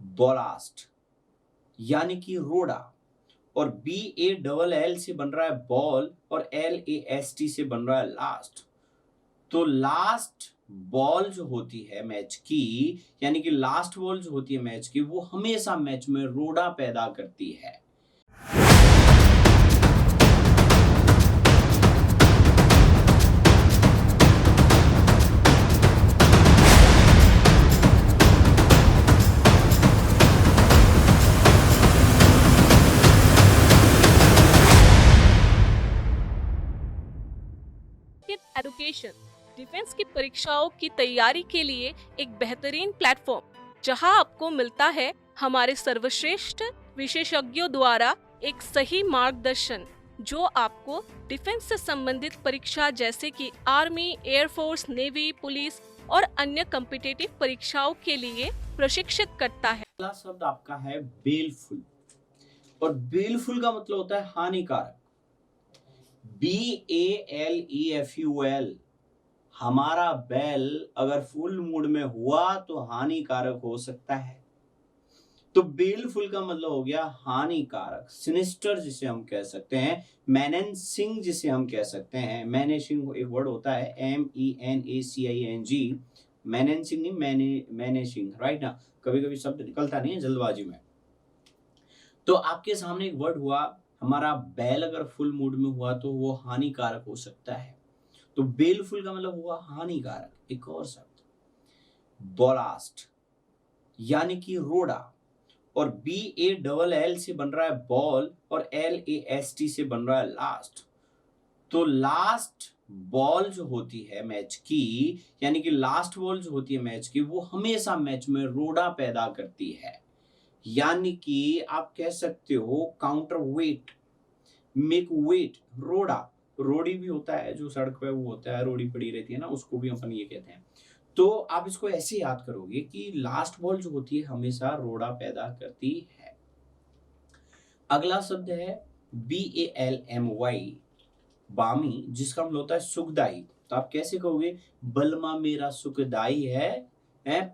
बॉलास्ट यानी कि रोड़ा, और BALL से बन रहा है बॉल और LAST से बन रहा है लास्ट। तो लास्ट बॉल जो होती है मैच की, यानी कि लास्ट बॉल जो होती है मैच की, वो हमेशा मैच में रोड़ा पैदा करती है। एजुकेशन डिफेंस की परीक्षाओं की तैयारी के लिए एक बेहतरीन प्लेटफॉर्म जहां आपको मिलता है हमारे सर्वश्रेष्ठ विशेषज्ञों द्वारा एक सही मार्गदर्शन जो आपको डिफेंस से संबंधित परीक्षा जैसे कि आर्मी, एयरफोर्स, नेवी, पुलिस और अन्य कॉम्पिटिटिव परीक्षाओं के लिए प्रशिक्षित करता है। अगला शब्द आपका है बेलफुल, और बेलफुल का मतलब होता है हानिकारक। BALEFUL, हमारा बेल अगर फुल मूड में हुआ तो हानिकारक हो सकता है। तो बेलफुल का मतलब हो गया हानिकारक, सिनिस्टर जिसे हम कह सकते हैं, मैनेसिंग जिसे हम कह सकते हैं। मैनेसिंग एक वर्ड होता है MENACING, मैनेसिंग नहीं, मैनेसिंग, राइट ना। कभी कभी शब्द निकलता नहीं है जल्दबाजी में। तो आपके सामने एक वर्ड हुआ, हमारा बैल अगर फुल मूड में हुआ तो वो हानिकारक हो सकता है। तो बेलफुल का मतलब हुआ हानिकारक। एक और शब्द बॉलास्ट यानी कि रोड़ा, और BALL से बन रहा है बॉल और LAST से बन रहा है लास्ट। तो लास्ट बॉल जो होती है मैच की, यानी कि लास्ट बॉल जो होती है मैच की, वो हमेशा मैच में रोड़ा पैदा करती है। यानी कि आप कह सकते हो काउंटर वेट, मेक वेट, रोड़ा। रोड़ी भी होता है जो सड़क पे वो होता है, रोड़ी पड़ी रहती है ना, उसको भी अपन ये कहते हैं। तो आप इसको ऐसे याद करोगे कि लास्ट बॉल जो होती है हमेशा रोड़ा पैदा करती है। अगला शब्द है BALMY, बामी, जिसका मतलब होता है सुखदाई। तो आप कैसे कहोगे, बलमा मेरा सुखदाई है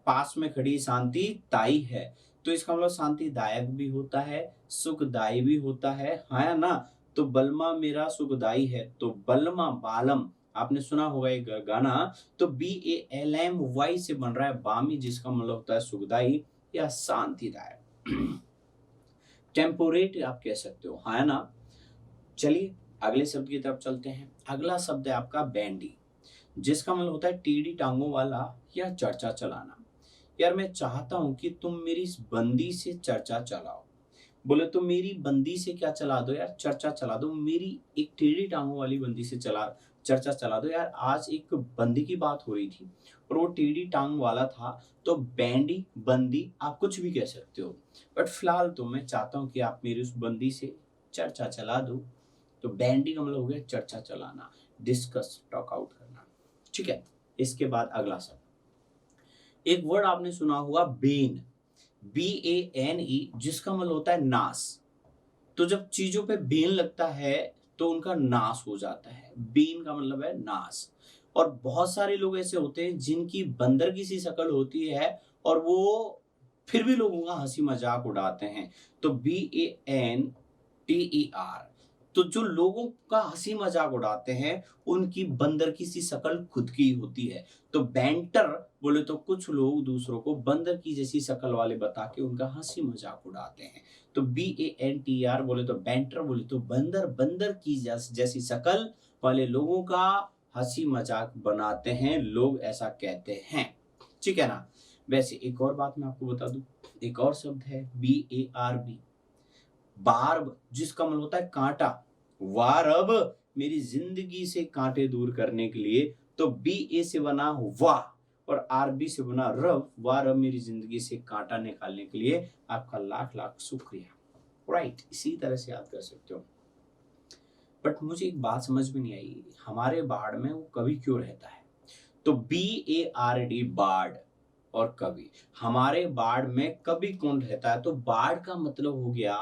पास में खड़ी शांति ताई है। तो इसका मतलब शांतिदायक भी होता है, सुखदाई भी होता है ना। तो बलमा मेरा सुखदाई है, तो बलमा बालम, आपने सुना होगा एक गाना। तो BALMY से बन रहा है बामी, जिसका मतलब होता है सुखदाई या शांतिदायक। टेम्पोरेट आप कह सकते हो, है ना। चलिए अगले शब्द की तरफ चलते हैं। अगला शब्द है आपका बैंडी, जिसका मतलब होता है टेढ़ी टांगों वाला या चर्चा चलाना। यार मैं चाहता हूं कि तुम मेरी इस बंदी से चर्चा चलाओ। बोले तो मेरी बंदी से क्या चला दो यार, चर्चा चला दो। मेरी एक टेढ़ी टांगों वाली बंदी से चर्चा चला दो यार। आज एक बंदी की बात हो रही थी और वो टेढ़ी टांग वाला था। तो बैंडी, बंदी, आप कुछ भी कह सकते हो, बट फिलहाल तो मैं चाहता हूं कि आप मेरी उस बंदी से चर्चा चला दो। तो बैंडी का मतलब हो गया चर्चा चलाना, डिस्कस, टॉक आउट करना। ठीक है, इसके बाद अगला शब्द, एक वर्ड आपने सुना होगा बेन, BANE, जिसका मतलब होता है नाश। तो जब चीजों पे बेन लगता है तो उनका नाश हो जाता है। बेन का मतलब है नाश। और बहुत सारे लोग ऐसे होते हैं जिनकी बंदर की सी शक्ल होती है और वो फिर भी लोगों का हंसी मजाक उड़ाते हैं। तो BANTER, तो जो लोगों का हंसी मजाक उड़ाते हैं उनकी बंदर की सी शक्ल खुद की होती है। तो बैंटर बोले तो कुछ लोग दूसरों को बंदर की जैसी शक्ल वाले बता के उनका हंसी मजाक उड़ाते हैं। तो BANTR बोले तो बैंटर, बोले तो बंदर, बंदर की जैसी शक्ल वाले लोगों का हंसी मजाक बनाते हैं, लोग ऐसा कहते हैं। ठीक है ना। वैसे एक और बात मैं आपको बता दूं, एक और शब्द है BARB, बार्ब, जिसका मतलब होता है कांटा। वारब, मेरी जिंदगी से कांटे दूर करने के लिए। तो BA से बना वाह और RB से बना रब, वारब, मेरी जिंदगी से कांटा निकालने के लिए आपका लाख लाख शुक्रिया। राइट, इसी तरह से याद कर सकते हो। बट मुझे एक बात समझ में नहीं आई, हमारे बाढ़ में वो कवि क्यों रहता है। तो BARD, बाढ़, और कवि, हमारे बाढ़ में कवि कौन रहता है। तो बाढ़ का मतलब हो गया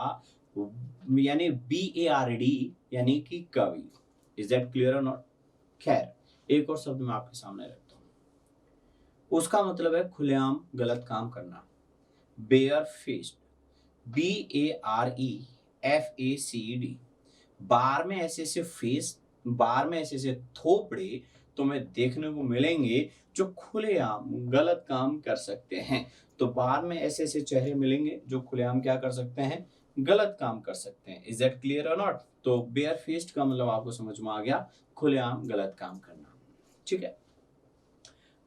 यानी BARD, यानी कि कवि। इज दैट क्लियर और नॉट। खैर, एक और शब्द मैं आपके सामने रखता हूं, उसका मतलब है खुलेआम गलत काम करना। बेयर फेस्ड, BAREFACED, बार में ऐसे ऐसे फेस, बार में ऐसे ऐसे थोपड़े तुम्हें देखने को मिलेंगे जो खुलेआम गलत काम कर सकते हैं। तो बार में ऐसे ऐसे चेहरे मिलेंगे जो खुलेआम क्या कर सकते हैं, गलत काम कर सकते हैं। इज दैट क्लियर और नॉट? तो बेयर फेस्ड का मतलब आपको समझ में आ गया, खुलेआम गलत काम करना। ठीक है,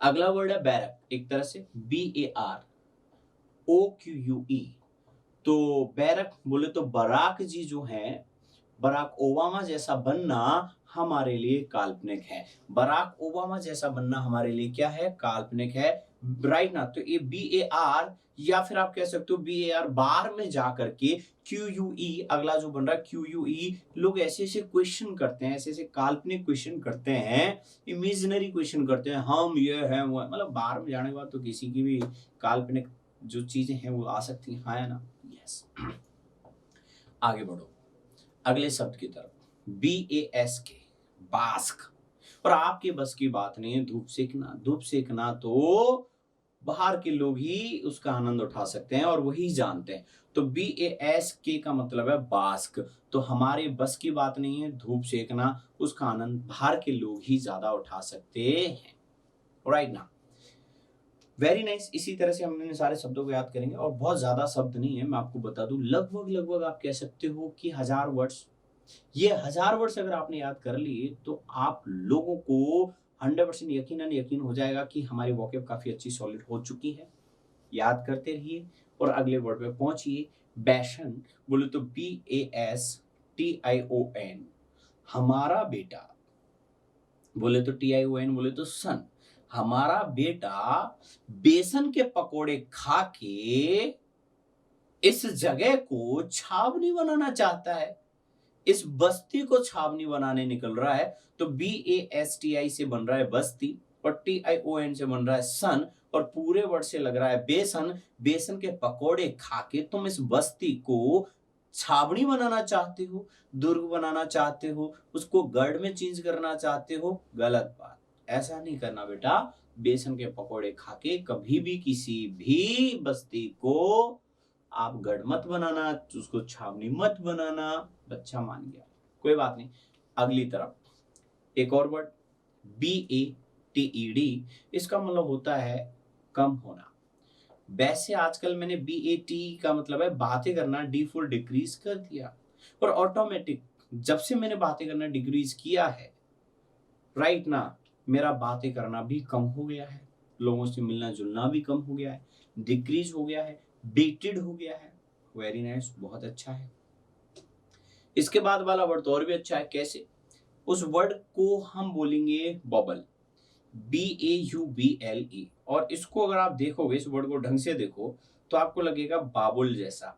अगला वर्ड है बैरक, एक तरह से BAROQUE। तो बैरक बोले तो बराक जी जो हैं, बराक ओबामा जैसा बनना हमारे लिए काल्पनिक है। बराक ओबामा जैसा बनना हमारे लिए क्या है, काल्पनिक है, राइट ना। तो ये BAR, या फिर आप कह सकते हो BAR बार में जाकर के QUE, अगला जो बन रहा है QUE, लोग ऐसे ऐसे क्वेश्चन करते हैं, ऐसे ऐसे काल्पनिक क्वेश्चन करते हैं, इमेजिनरी क्वेश्चन करते हैं, हम ये है वो है। मतलब बाहर में जाने के बाद तो किसी की भी काल्पनिक जो चीजें हैं वो आ सकती हैं, हाँ है ना, यस। आगे बढ़ो अगले शब्द की तरफ, BASK, बास्क। और आपके बस की बात नहीं है धूप सेकना। धूप सेकना तो बाहर के लोग ही उसका आनंद उठा सकते हैं और वही जानते हैं। तो BASK का मतलब है बास्क। तो हमारे बस की बात नहीं है धूप सेकना, उसका आनंद बाहर के लोग ही ज्यादा उठा सकते हैं, राइट ना। Very nice. इसी तरह से हम इन सारे शब्दों को याद करेंगे और बहुत ज्यादा शब्द नहीं है, मैं आपको बता दूं, लगभग लगभग आप कह सकते हो कि 1000 वर्ड्स। ये 1000 वर्ड्स अगर आपने याद कर लिए तो आप लोगों को 100% यकीन हो जाएगा कि हमारी वोकैब काफी अच्छी सॉलिड हो चुकी है। याद करते रहिए और अगले वर्ड पे पहुंचिए। बैशन बोले तो BASTION, हमारा बेटा। बोले तो TION, बोले तो सन। हमारा बेटा बेसन के पकोड़े खा के इस जगह को छावनी बनाना चाहता है, इस बस्ती को छावनी बनाने निकल रहा है। तो BASTI से बन रहा है बस्ती और TION से बन रहा है सन और पूरे वर्ड से लग रहा है बेसन। बेसन के पकोड़े खा के तुम इस बस्ती को छावनी बनाना चाहते हो, दुर्ग बनाना चाहते हो, उसको गढ़ में चेंज करना चाहते हो। गलत बात, ऐसा नहीं करना बेटा। बेसन के पकोड़े खा के कभी भी किसी भी बस्ती को आप गढ़ मत बनाना, उसको छावनी मत बनाना। बच्चा मान गया, कोई बात नहीं। अगली तरफ एक और वर्ड BATED, इसका मतलब होता है कम होना। वैसे आजकल मैंने BAT का मतलब है बातें करना, D फुल डिक्रीज कर दिया और ऑटोमेटिक जब से मैंने बातें करना डिक्रीज किया है, राइट ना, मेरा बातें करना भी कम हो गया है, लोगों से मिलना जुलना भी कम हो गया है, डिक्रीज हो गया है, बेटेड हो गया है। वेरी नाइस, बहुत अच्छा है। इसके बाद वाला वर्ड तो और भी अच्छा है। कैसे? उस वर्ड को हम बोलेंगे बबल, BAUBLE। और इसको अगर आप देखोगे, इस वर्ड को ढंग से देखो तो आपको लगेगा बाबुल जैसा।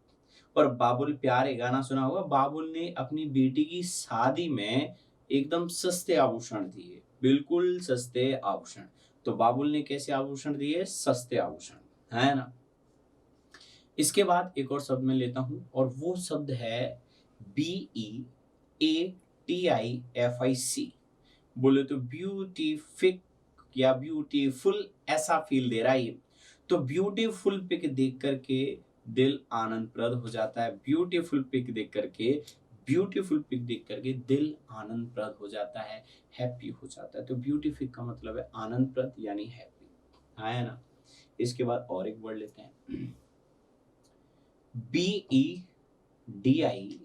और बाबुल प्यार, एक गाना सुना होगा, बाबुल ने अपनी बेटी की शादी में एकदम सस्ते आभूषण दिए, बिल्कुल सस्ते आभूषण। तो बाबुल ने कैसे आभूषण दिए? सस्ते आभूषण, है ना। इसके बाद एक और शब्द मैं लेता हूं और वो शब्द है BEATIFIC। बोले तो ब्यूटीफिक या ब्यूटीफुल, ऐसा फील दे रहा है। तो ब्यूटीफुल पिक देख करके दिल आनंदप्रद हो जाता है। ब्यूटीफुल पिक देख करके दिल आनंदप्रद हो जाता है, हैप्पी हो जाता है। तो ब्यूटीफिक का मतलब है आनंदप्रद यानी हैप्पी, है ना। इसके बाद और एक वर्ड लेते हैं, BEDIZEN।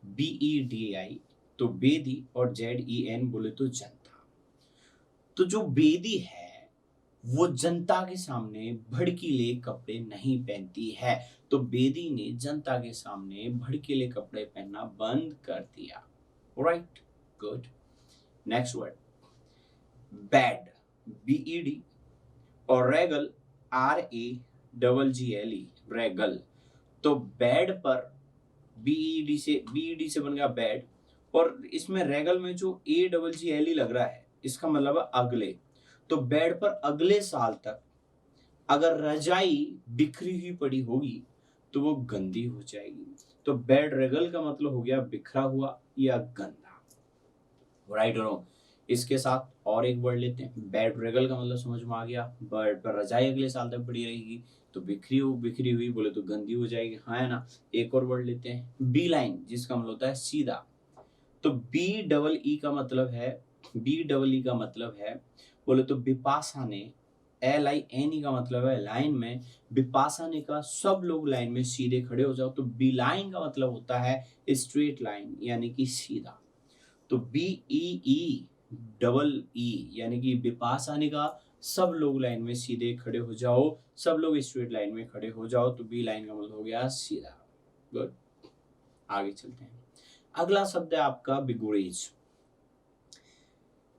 BEDI तो बेदी और ZEN बोले तो जनता। तो जो बेदी है वो जनता के सामने भड़कीले कपड़े नहीं पहनती है। तो बेदी ने जनता के सामने भड़कीले कपड़े पहनना बंद कर दिया, right, good. Next word bad, BED और रेगल, RAGGLE, रेगल। तो बैड पर BED से बन गया बैड और इसमें रेगल में जो AGGLE लग रहा है इसका मतलब है अगले। तो बेड पर अगले साल तक अगर रजाई बिखरी हुई पड़ी होगी तो वो गंदी हो जाएगी। तो बेड रेगल का मतलब हो गया बिखरा हुआ या गंदा, राइट और रॉन्ग। इसके साथ और एक वर्ड लेते हैं, बेड रेगल का मतलब समझ में आ गया, बेड पर रजाई अगले साल तक पड़ी रहेगी, तो बिखरी हुई बोले तो गंदी हो जाएगी, हाँ है ना। एक और वर्ड लेते हैं, बी लाइन, जिसका मतलब होता है सीधा। तो बी डबल ई का मतलब है, बी डबल ई का मतलब है बोले तो बिपाशा ने, एल आई एन ई का मतलब है लाइन में, बिपाशा ने कहा सब लोग लाइन में सीधे खड़े हो जाओ, तो बी लाइन का मतलब होता है स्ट्रेट लाइन यानी कि सीधा। तो B E E double E यानी कि बिपाशा ने कहा सब लोग लाइन में सीधे खड़े हो जाओ, सब लोग स्ट्रेट लाइन में खड़े हो जाओ, तो बी लाइन का मतलब हो गया सीधा। गुड, आगे चलते हैं। अगला शब्द है आपका बिगुरेज,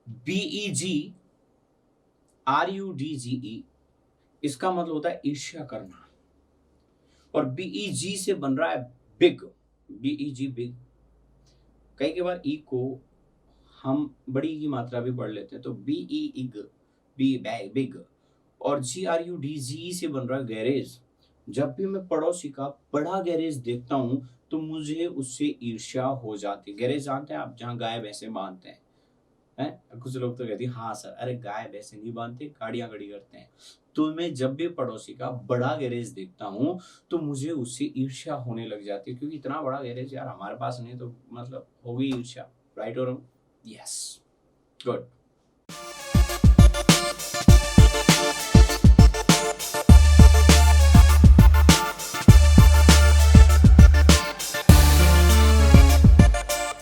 बीईजी RUDGE, इसका मतलब होता है ईर्ष्या करना, और बीईजी से बन रहा है बिग, बीईजी बिग। कई बार ई को हम बड़ी की मात्रा भी पढ़ लेते हैं, तो बीई इग, बी बैग बिग, और GRUDGE से बन रहा है गैरेज। जब भी मैं पड़ोसी का बड़ा गैरेज देखता हूं तो मुझे उससे ईर्ष्या हो जाती है। गैरेज जानते हैं आप, जहाँ गाय भैंसे बांधते हैं, कुछ लोग तो कहते हैं हाँ सर, अरे गाय भैंसे नहीं बांधते, गाड़ियां खड़ी करते हैं। तो मैं जब भी पड़ोसी का बड़ा गैरेज देखता हूँ तो मुझे उससे ईर्ष्या होने लग जाती है, क्योंकि इतना बड़ा गैरेज यार हमारे पास नहीं, तो मतलब होगी ईर्ष्या, राइट और यस, गुड।